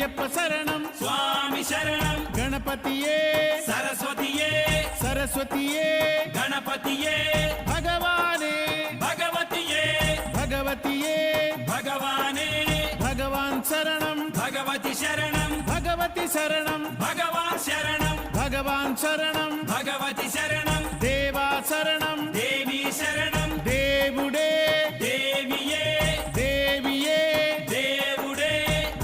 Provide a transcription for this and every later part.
అయ్యప్ప శరణం స్వామి శరణం గణపతియే సరస్వతియే సరస్వతియే గణపతియే భగవానే భగవతియే భగవతియే భగవానే భగవాన్ శరణం భగవతి శరణం భగవతి శరణం భగవాన్ శరణం భగవాన్ శరణం భగవతి శరణం దేవా శరణం దేవి శరణం దేవుడే దేవియే దేవియే దేవుడే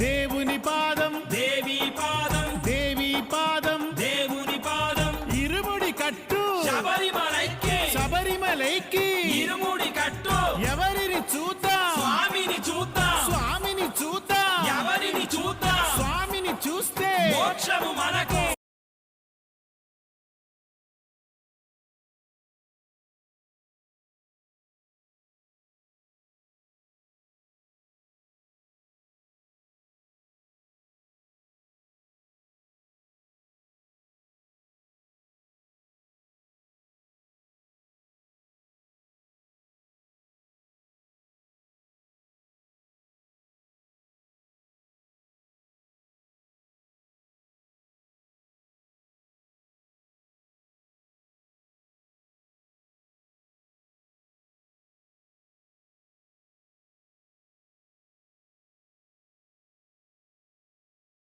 దేవుని పాదం దేవి పాదం దేవి పాదం దేవుని పాదం ఇరుముడి కట్టు శబరిమలైకి శబరిమలైకి ఇరుముడి కట్టు ఎవరిని చూద్దాం స్వామిని చూద్దాం స్వామిని చూద్దాం ఎవరిని చూద్దాం స్వామిని చూస్తే మోక్షము మనకు